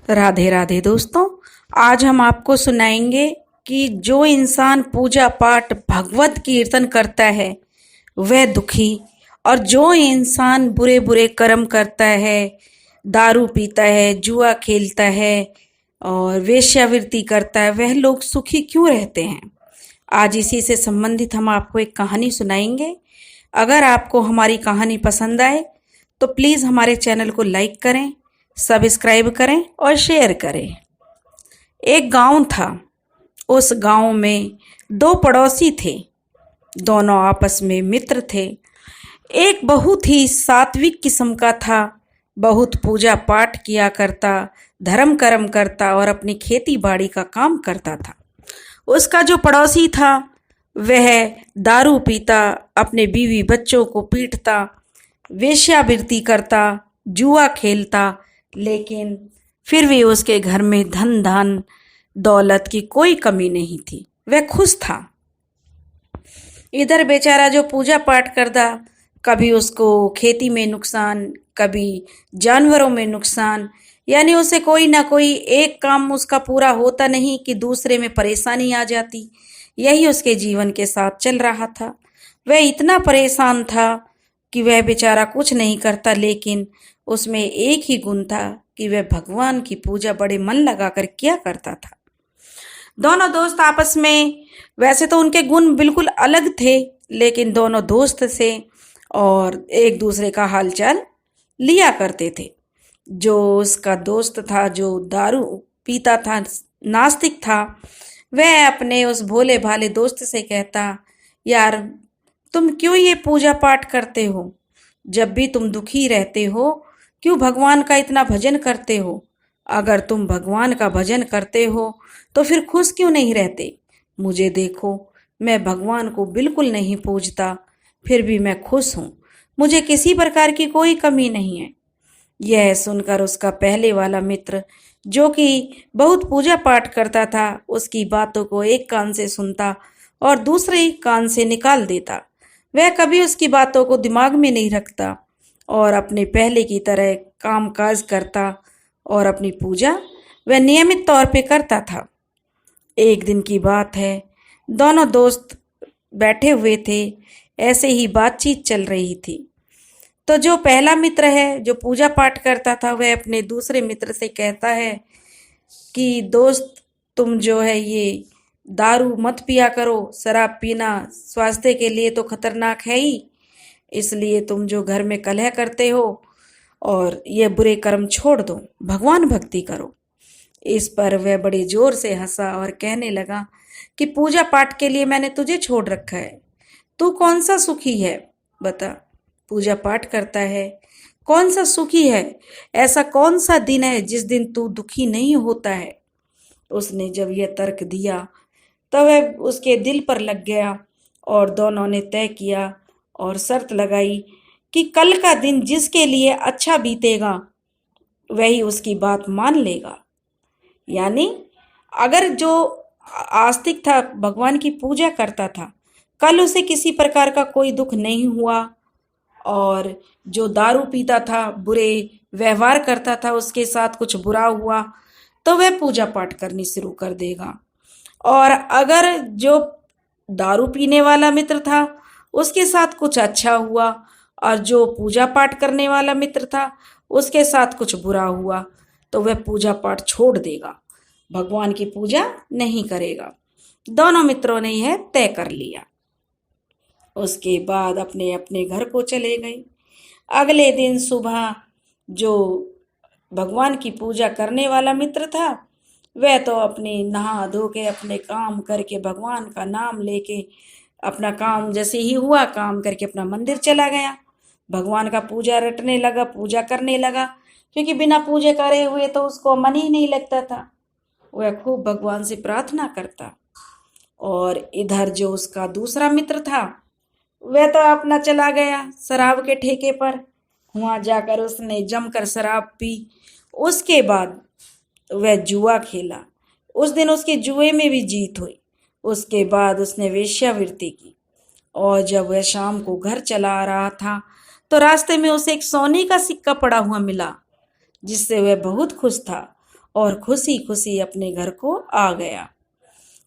राधे राधे दोस्तों। आज हम आपको सुनाएंगे कि जो इंसान पूजा पाठ भगवत कीर्तन करता है वह दुखी, और जो इंसान बुरे बुरे कर्म करता है, दारू पीता है, जुआ खेलता है और वेश्यावृत्ति करता है, वह लोग सुखी क्यों रहते हैं। आज इसी से संबंधित हम आपको एक कहानी सुनाएंगे। अगर आपको हमारी कहानी पसंद आए तो प्लीज़ हमारे चैनल को लाइक करें, सब्सक्राइब करें और शेयर करें। एक गांव था। उस गांव में दो पड़ोसी थे। दोनों आपस में मित्र थे। एक बहुत ही सात्विक किस्म का था, बहुत पूजा पाठ किया करता, धर्म कर्म करता और अपनी खेती बाड़ी का काम करता था। उसका जो पड़ोसी था वह दारू पीता, अपने बीवी बच्चों को पीटता, वेश्यावृत्ति करता, जुआ खेलता, लेकिन फिर भी उसके घर में धन दौलत की कोई कमी नहीं थी। वह खुश था। इधर बेचारा जो पूजा पाठ करता, कभी उसको खेती में नुकसान, कभी जानवरों में नुकसान, यानी उसे कोई ना कोई एक काम उसका पूरा होता नहीं कि दूसरे में परेशानी आ जाती। यही उसके जीवन के साथ चल रहा था। वह इतना परेशान था कि वह बेचारा कुछ नहीं करता, लेकिन उसमें एक ही गुण था कि वह भगवान की पूजा बड़े मन लगाकर किया करता था। दोनों दोस्त आपस में, वैसे तो उनके गुण बिल्कुल अलग थे, लेकिन दोनों दोस्त थे और एक दूसरे का हालचाल लिया करते थे। जो उसका दोस्त था, जो दारू पीता था, नास्तिक था, वह अपने उस भोले भाले दोस्त से कहता, यार तुम क्यों ये पूजा पाठ करते हो? जब भी तुम दुखी रहते हो, क्यों भगवान का इतना भजन करते हो? अगर तुम भगवान का भजन करते हो तो फिर खुश क्यों नहीं रहते? मुझे देखो, मैं भगवान को बिल्कुल नहीं पूजता, फिर भी मैं खुश हूँ। मुझे किसी प्रकार की कोई कमी नहीं है। यह सुनकर उसका पहले वाला मित्र, जो कि बहुत पूजा पाठ करता था, उसकी बातों को एक कान से सुनता और दूसरे कान से निकाल देता। वह कभी उसकी बातों को दिमाग में नहीं रखता और अपने पहले की तरह काम काज करता और अपनी पूजा वह नियमित तौर पे करता था। एक दिन की बात है, दोनों दोस्त बैठे हुए थे, ऐसे ही बातचीत चल रही थी। तो जो पहला मित्र है, जो पूजा पाठ करता था, वह अपने दूसरे मित्र से कहता है कि दोस्त, तुम जो है ये दारू मत पिया करो। शराब पीना स्वास्थ्य के लिए तो खतरनाक है ही, इसलिए तुम जो घर में कलह करते हो और ये बुरे कर्म छोड़ दो, भगवान भक्ति करो। इस पर वह बड़े जोर से हंसा और कहने लगा कि पूजा पाठ के लिए मैंने तुझे छोड़ रखा है, तू कौन सा सुखी है? बता, पूजा पाठ करता है, कौन सा सुखी है? ऐसा कौन सा दिन है जिस दिन तू दुखी नहीं होता है? उसने जब यह तर्क दिया तो वह उसके दिल पर लग गया और दोनों ने तय किया और शर्त लगाई कि कल का दिन जिसके लिए अच्छा बीतेगा वही उसकी बात मान लेगा। यानी अगर जो आस्तिक था, भगवान की पूजा करता था, कल उसे किसी प्रकार का कोई दुख नहीं हुआ, और जो दारू पीता था, बुरे व्यवहार करता था, उसके साथ कुछ बुरा हुआ तो वह पूजा पाठ करनी शुरू कर देगा। और अगर जो दारू पीने वाला मित्र था, उसके साथ कुछ अच्छा हुआ, और जो पूजा पाठ करने वाला मित्र था, उसके साथ कुछ बुरा हुआ, तो वह पूजा पाठ छोड़ देगा, भगवान की पूजा नहीं करेगा। दोनों मित्रों ने यह तय कर लिया। उसके बाद अपने अपने घर को चले गए। अगले दिन सुबह जो भगवान की पूजा करने वाला मित्र था, वह तो अपने नहा धो के, अपने काम करके, भगवान का नाम लेके, अपना काम जैसे ही हुआ काम करके अपना मंदिर चला गया। भगवान का पूजा रटने लगा, पूजा करने लगा, क्योंकि बिना पूजे करे हुए तो उसको मन ही नहीं लगता था। वह खूब भगवान से प्रार्थना करता। और इधर जो उसका दूसरा मित्र था, वह तो अपना चला गया शराब के ठेके पर। वहां जाकर उसने जमकर शराब पी। उसके बाद वह जुआ खेला। उस दिन उसके जुए में भी जीत हुई। उसके बाद उसने वेश्यावृत्ति की, और जब वह शाम को घर चला आ रहा था तो रास्ते में उसे एक सोने का सिक्का पड़ा हुआ मिला, जिससे वह बहुत खुश था और खुशी खुशी अपने घर को आ गया।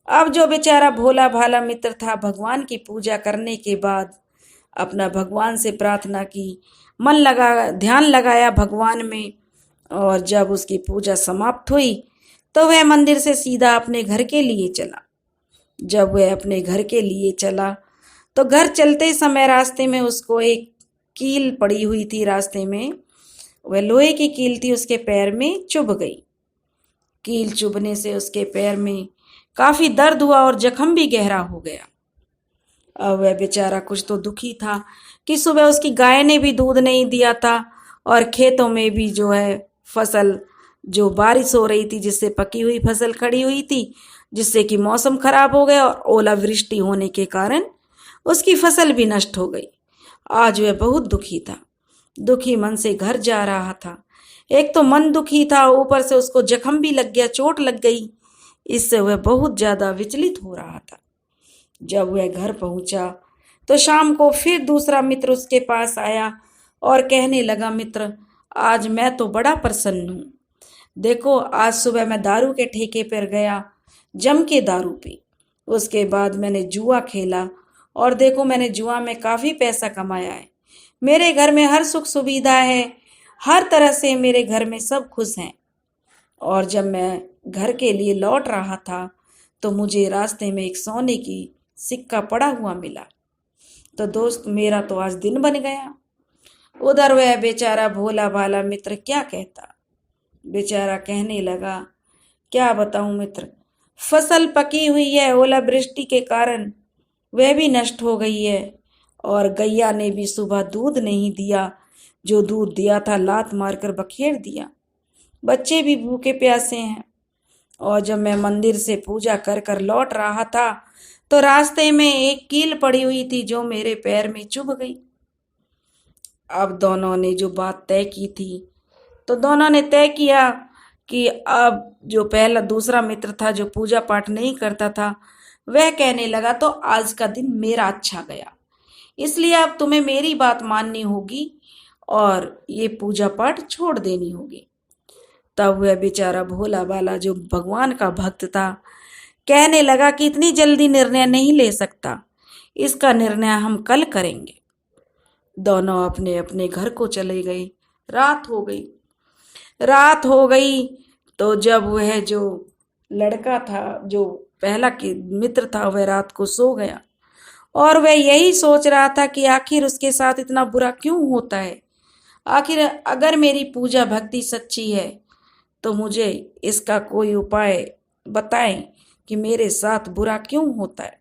अब जो बेचारा भोला भाला मित्र था, भगवान की पूजा करने के बाद अपना भगवान से प्रार्थना की, मन लगा ध्यान लगाया भगवान में, और जब उसकी पूजा समाप्त हुई तो वह मंदिर से सीधा अपने घर के लिए चला। जब वह अपने घर के लिए चला तो घर चलते समय रास्ते में उसको एक कील पड़ी हुई थी। रास्ते में वह लोहे की कील थी, उसके पैर में चुभ गई। कील चुभने से उसके पैर में काफी दर्द हुआ और जख्म भी गहरा हो गया। अब वह बेचारा कुछ तो दुखी था कि सुबह उसकी गाय ने भी दूध नहीं दिया था, और खेतों में भी जो है फसल, जो बारिश हो रही थी जिससे पकी हुई फसल खड़ी हुई थी, जिससे कि मौसम खराब हो गया और ओलावृष्टि होने के कारण उसकी फसल भी नष्ट हो गई। आज वह बहुत दुखी था, दुखी मन से घर जा रहा था। एक तो मन दुखी था, ऊपर से उसको जख्म भी लग गया, चोट लग गई। इससे वह बहुत ज्यादा विचलित हो रहा था। जब वह घर पहुंचा तो शाम को फिर दूसरा मित्र उसके पास आया और कहने लगा, मित्र आज मैं तो बड़ा प्रसन्न हूँ। देखो आज सुबह मैं दारू के ठेके पर गया, जम के दारू पी, उसके बाद मैंने जुआ खेला और देखो मैंने जुआ में काफी पैसा कमाया है। मेरे घर में हर सुख सुविधा है, हर तरह से मेरे घर में सब खुश हैं। और जब मैं घर के लिए लौट रहा था तो मुझे रास्ते में एक सोने की सिक्का पड़ा हुआ मिला। तो दोस्त मेरा तो आज दिन बन गया। उधर वह बेचारा भोला भाला मित्र क्या कहता। बेचारा कहने लगा, क्या बताऊं मित्र, फसल पकी हुई है, ओलावृष्टि के कारण वह भी नष्ट हो गई है, और गैया ने भी सुबह दूध नहीं दिया, जो दूध दिया था लात मारकर बखेर दिया। बच्चे भी भूखे प्यासे हैं। और जब मैं मंदिर से पूजा कर कर लौट रहा था तो रास्ते में एक कील पड़ी हुई थी जो मेरे पैर में चुभ गई। अब दोनों ने जो बात तय की थी, तो दोनों ने तय किया कि अब जो पहला दूसरा मित्र था जो पूजा पाठ नहीं करता था, वह कहने लगा तो आज का दिन मेरा अच्छा गया, इसलिए अब तुम्हें मेरी बात माननी होगी और ये पूजा पाठ छोड़ देनी होगी। तब वह बेचारा भोला भाला जो भगवान का भक्त था कहने लगा कि इतनी जल्दी निर्णय नहीं ले सकता, इसका निर्णय हम कल करेंगे। दोनों अपने अपने घर को चले गए। रात हो गई तो जब वह जो लड़का था, जो पहला के मित्र था, वह रात को सो गया और वह यही सोच रहा था कि आखिर उसके साथ इतना बुरा क्यों होता है। आखिर अगर मेरी पूजा भक्ति सच्ची है तो मुझे इसका कोई उपाय बताएं कि मेरे साथ बुरा क्यों होता है,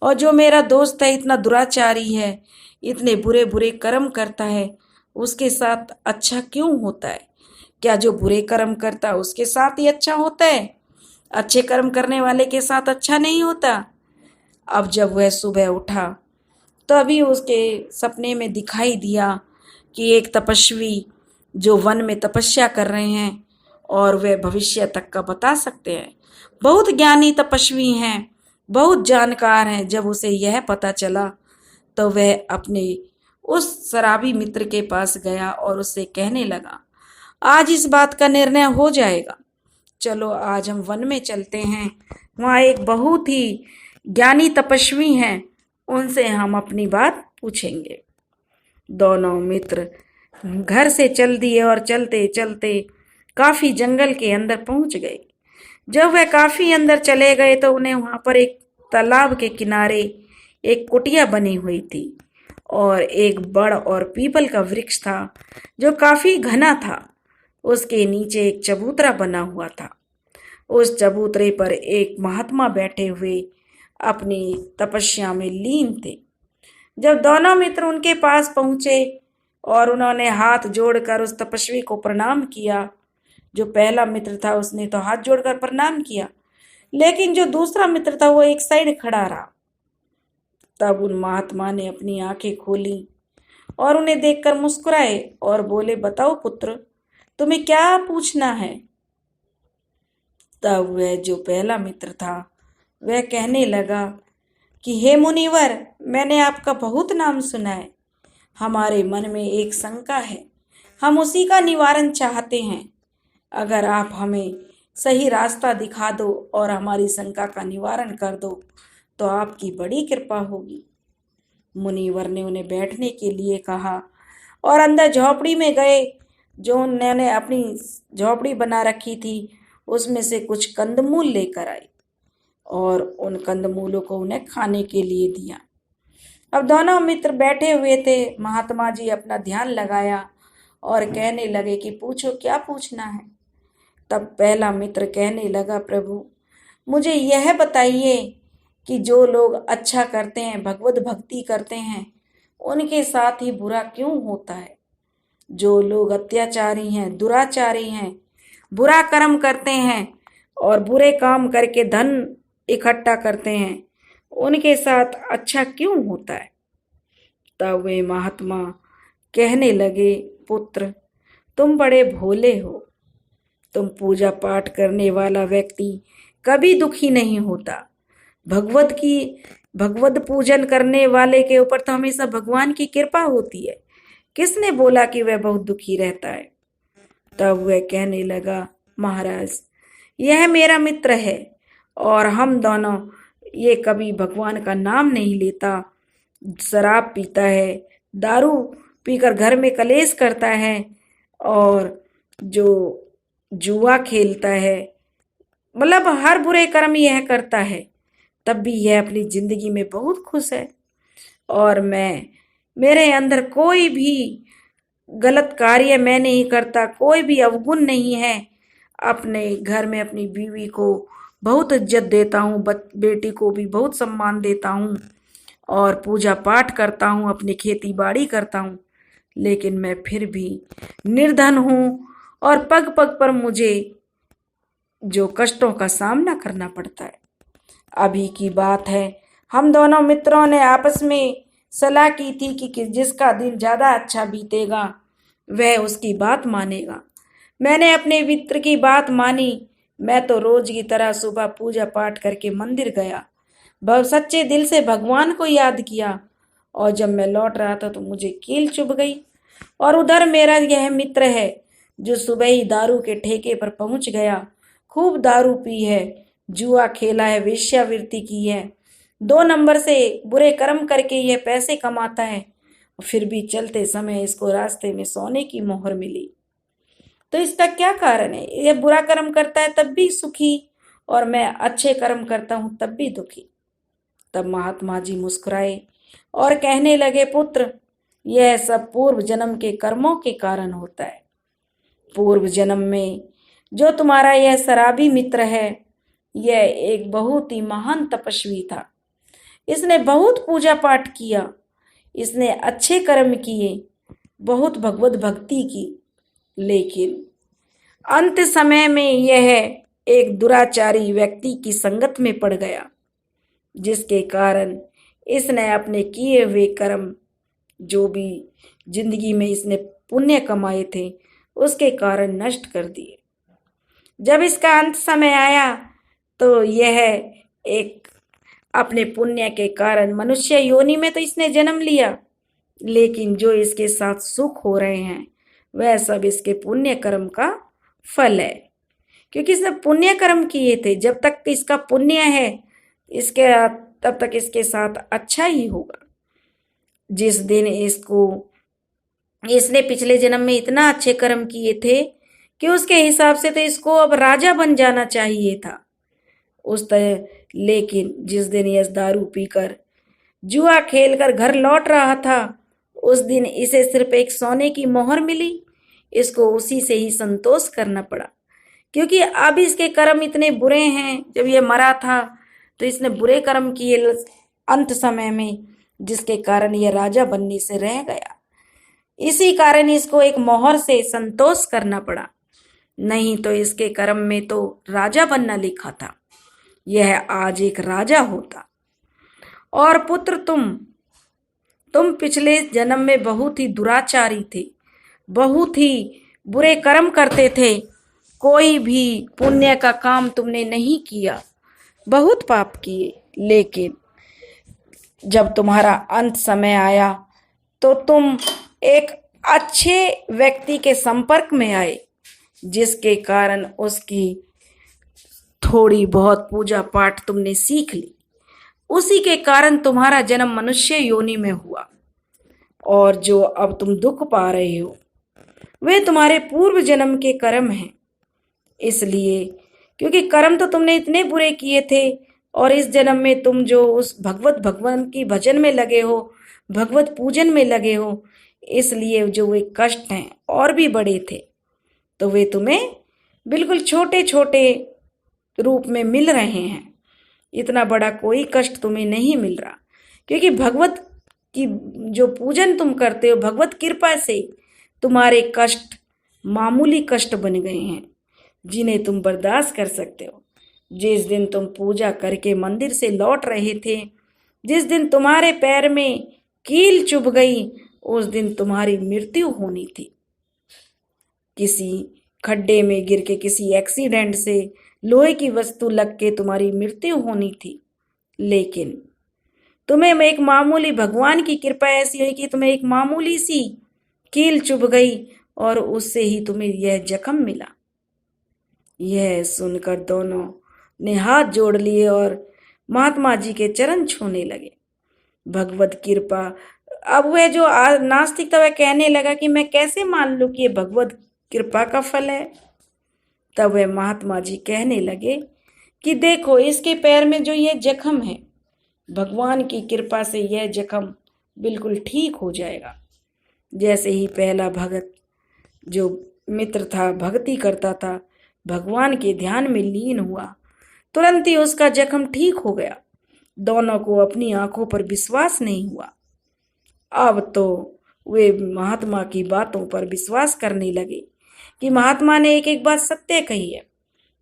और जो मेरा दोस्त है इतना दुराचारी है, इतने बुरे बुरे कर्म करता है, उसके साथ अच्छा क्यों होता है। क्या जो बुरे कर्म करता है उसके साथ ही अच्छा होता है, अच्छे कर्म करने वाले के साथ अच्छा नहीं होता। अब जब वह सुबह उठा तो अभी उसके सपने में दिखाई दिया कि एक तपस्वी जो वन में तपस्या कर रहे हैं और वे भविष्य तक का बता सकते हैं, बहुत ज्ञानी तपस्वी हैं, बहुत जानकार हैं। जब उसे यह पता चला तो वह अपने उस शराबी मित्र के पास गया और उससे कहने लगा, आज इस बात का निर्णय हो जाएगा, चलो आज हम वन में चलते हैं, वहाँ एक बहुत ही ज्ञानी तपस्वी हैं, उनसे हम अपनी बात पूछेंगे। दोनों मित्र घर से चल दिए और चलते चलते काफी जंगल के अंदर पहुंच गए। जब वह काफी अंदर चले गए तो उन्हें वहां पर एक तालाब के किनारे एक कुटिया बनी हुई थी और एक बड़ और पीपल का वृक्ष था जो काफी घना था। उसके नीचे एक चबूतरा बना हुआ था। उस चबूतरे पर एक महात्मा बैठे हुए अपनी तपस्या में लीन थे। जब दोनों मित्र उनके पास पहुंचे और उन्होंने हाथ जोड़कर उस तपस्वी को प्रणाम किया, जो पहला मित्र था उसने तो हाथ जोड़कर प्रणाम किया, लेकिन जो दूसरा मित्र था वो एक साइड खड़ा रहा। तब उन महात्मा ने अपनी आंखें खोली और उन्हें देखकर मुस्कुराए और बोले, बताओ पुत्र, तुम्हें क्या पूछना है। तब वह जो पहला मित्र था वह कहने लगा कि हे मुनिवर, मैंने आपका बहुत नाम सुना है, हमारे मन में एक शंका है, हम उसी का निवारण चाहते हैं। अगर आप हमें सही रास्ता दिखा दो और हमारी शंका का निवारण कर दो, तो आपकी बड़ी कृपा होगी। मुनिवर ने उन्हें बैठने के लिए कहा और अंदर झोपड़ी में गए। जो उन्होंने अपनी झोपड़ी बना रखी थी उसमें से कुछ कंदमूल लेकर आए और उन कंदमूलों को उन्हें खाने के लिए दिया। अब दोनों मित्र बैठे हुए थे। महात्मा जी अपना ध्यान लगाया और कहने लगे कि पूछो, क्या पूछना है। तब पहला मित्र कहने लगा, प्रभु मुझे यह बताइए कि जो लोग अच्छा करते हैं, भगवत भक्ति करते हैं, उनके साथ ही बुरा क्यों होता है। जो लोग अत्याचारी हैं, दुराचारी हैं, बुरा कर्म करते हैं और बुरे काम करके धन इकट्ठा करते हैं, उनके साथ अच्छा क्यों होता है। तब वे महात्मा कहने लगे, पुत्र तुम बड़े भोले हो। तुम पूजा पाठ करने वाला व्यक्ति कभी दुखी नहीं होता। भगवत पूजन करने वाले के ऊपर तो हमेशा भगवान की कृपा होती है। किसने बोला कि वह बहुत दुखी रहता है। तब वह कहने लगा, महाराज यह मेरा मित्र है और हम दोनों ये कभी भगवान का नाम नहीं लेता, शराब पीता है, दारू पीकर घर में कलेश करता है और जो जुआ खेलता है, मतलब हर बुरे कर्म यह करता है, तब भी यह अपनी जिंदगी में बहुत खुश है। और मेरे अंदर कोई भी गलत कार्य मैं नहीं करता, कोई भी अवगुण नहीं है। अपने घर में अपनी बीवी को बहुत इज्जत देता हूँ, बेटी को भी बहुत सम्मान देता हूँ और पूजा पाठ करता हूँ, अपनी खेती बाड़ी करता हूँ, लेकिन मैं फिर भी निर्धन हूँ और पग पग पर मुझे जो कष्टों का सामना करना पड़ता है। अभी की बात है, हम दोनों मित्रों ने आपस में सलाह की थी कि जिसका दिन ज़्यादा अच्छा बीतेगा वह उसकी बात मानेगा। मैंने अपने मित्र की बात मानी। मैं तो रोज की तरह सुबह पूजा पाठ करके मंदिर गया, सच्चे दिल से भगवान को याद किया और जब मैं लौट रहा था तो मुझे कील चुभ गई। और उधर मेरा यह मित्र है जो सुबह ही दारू के ठेके पर पहुंच गया, खूब दारू पी है, जुआ खेला है, वेश्यावृत्ति की है, 2 नंबर से बुरे कर्म करके यह पैसे कमाता है। फिर भी चलते समय इसको रास्ते में सोने की मोहर मिली। तो इसका क्या कारण है। यह बुरा कर्म करता है तब भी सुखी और मैं अच्छे कर्म करता हूं तब भी दुखी। तब महात्मा जी मुस्कुराए और कहने लगे, पुत्र यह सब पूर्व जन्म के कर्मों के कारण होता है। पूर्व जन्म में जो तुम्हारा यह शराबी मित्र है, यह एक बहुत ही महान तपस्वी था। इसने बहुत पूजा पाठ किया, इसने अच्छे कर्म किए, बहुत भगवत भक्ति की, लेकिन अंत समय में यह एक दुराचारी व्यक्ति की संगत में पड़ गया, जिसके कारण इसने अपने किए हुए कर्म, जो भी जिंदगी में इसने पुण्य कमाए थे, उसके कारण नष्ट कर दिए। जब इसका अंत समय आया तो यह एक अपने पुण्य के कारण मनुष्य योनि में तो इसने जन्म लिया, लेकिन जो इसके साथ सुख हो रहे हैं वह सब इसके पुण्य कर्म का फल है, क्योंकि इसने पुण्य कर्म किए थे। जब तक इसका पुण्य है इसके तब तक इसके साथ अच्छा ही होगा। जिस दिन इसने पिछले जन्म में इतना अच्छे कर्म किए थे कि उसके हिसाब से तो इसको अब राजा बन जाना चाहिए था उस तरह, लेकिन जिस दिन यह दारू पीकर जुआ खेलकर घर लौट रहा था, उस दिन इसे सिर्फ एक सोने की मोहर मिली। इसको उसी से ही संतोष करना पड़ा, क्योंकि अब इसके कर्म इतने बुरे हैं। जब ये मरा था तो इसने बुरे कर्म किए अंत समय में, जिसके कारण यह राजा बनने से रह गया। इसी कारण इसको एक मोहर से संतोष करना पड़ा, नहीं तो इसके कर्म में तो राजा बनना लिखा था। यह आज एक राजा होता। और पुत्र तुम पिछले जन्म में बहुत ही दुराचारी थे, बहुत ही बुरे कर्म करते थे, कोई भी पुण्य का काम तुमने नहीं किया, बहुत पाप किए। लेकिन जब तुम्हारा अंत समय आया तो तुम एक अच्छे व्यक्ति के संपर्क में आए, जिसके कारण उसकी थोड़ी बहुत पूजा पाठ तुमने सीख ली, उसी के कारण तुम्हारा जन्म मनुष्य योनि में हुआ। और जो अब तुम दुख पा रहे हो वे तुम्हारे पूर्व जन्म के कर्म हैं। इसलिए क्योंकि कर्म तो तुमने इतने बुरे किए थे, और इस जन्म में तुम जो उस भगवान की भजन में लगे हो, भगवत पूजन में लगे हो, इसलिए जो वे कष्ट हैं और भी बड़े थे, तो वे तुम्हें बिल्कुल छोटे छोटे रूप में मिल रहे हैं। इतना बड़ा कोई कष्ट तुम्हें नहीं मिल रहा, क्योंकि भगवत की जो पूजन तुम करते हो, भगवत कृपा से तुम्हारे कष्ट मामूली कष्ट बन गए हैं, जिन्हें तुम बर्दाश्त कर सकते हो। जिस दिन तुम पूजा करके मंदिर से लौट रहे थे, जिस दिन तुम्हारे पैर में कील चुभ गई, उस दिन तुम्हारी मृत्यु होनी थी। किसी खड्डे में गिर के, किसी एक्सीडेंट से, लोहे की वस्तु लग के तुम्हारी मृत्यु होनी थी। लेकिन तुम्हें एक मामूली भगवान की कृपा ऐसी हुई कि तुम्हें एक मामूली सी कील चुभ गई, और उससे ही तुम्हें यह जख्म मिला। यह सुनकर दोनों ने हाथ जोड़ लिए और महात्मा जी के चरण छूने लगे। भगवत कृपा। अब वह जो नास्तिक था वह कहने लगा कि मैं कैसे मान लूं कि यह भगवत कृपा का फल है। तब वह महात्मा जी कहने लगे कि देखो, इसके पैर में जो ये जख्म है, भगवान की कृपा से यह जख्म बिल्कुल ठीक हो जाएगा। जैसे ही पहला भगत जो मित्र था, भक्ति करता था, भगवान के ध्यान में लीन हुआ, तुरंत ही उसका जख्म ठीक हो गया। दोनों को अपनी आंखों पर विश्वास नहीं हुआ। अब तो वे महात्मा की बातों पर विश्वास करने लगे कि महात्मा ने एक एक बात सत्य कही है।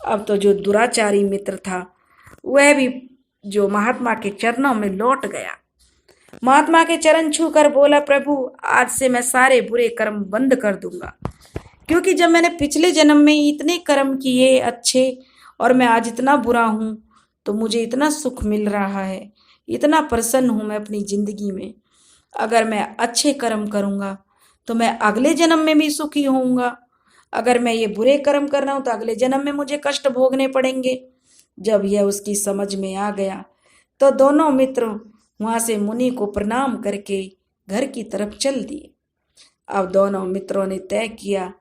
अब तो जो दुराचारी मित्र था वह भी जो महात्मा के चरणों में लौट गया, महात्मा के चरण छूकर बोला, प्रभु आज से मैं सारे बुरे कर्म बंद कर दूंगा, क्योंकि जब मैंने पिछले जन्म में इतने कर्म किए अच्छे और मैं आज इतना बुरा हूँ, तो मुझे इतना सुख मिल रहा है, इतना प्रसन्न हूँ मैं अपनी जिंदगी में। अगर मैं अच्छे कर्म करूँगा तो मैं अगले जन्म में भी सुखी होऊंगा। अगर मैं ये बुरे कर्म कर रहा हूँ तो अगले जन्म में मुझे कष्ट भोगने पड़ेंगे। जब यह उसकी समझ में आ गया तो दोनों मित्र वहाँ से मुनि को प्रणाम करके घर की तरफ चल दिए। अब दोनों मित्रों ने तय किया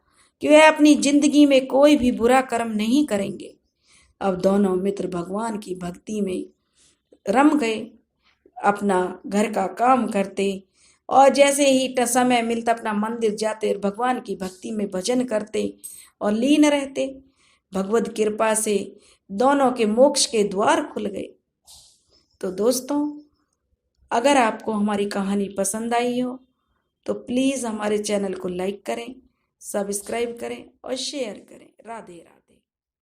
कि वह अपनी जिंदगी में कोई भी बुरा कर्म नहीं करेंगे। अब दोनों मित्र भगवान की भक्ति में रम गए, अपना घर का काम करते और जैसे ही समय मिलता अपना मंदिर जाते और भगवान की भक्ति में भजन करते और लीन रहते। भगवत कृपा से दोनों के मोक्ष के द्वार खुल गए। तो दोस्तों, अगर आपको हमारी कहानी पसंद आई हो तो प्लीज़ हमारे चैनल को लाइक करें, सब्सक्राइब करें और शेयर करें। राधे राधे।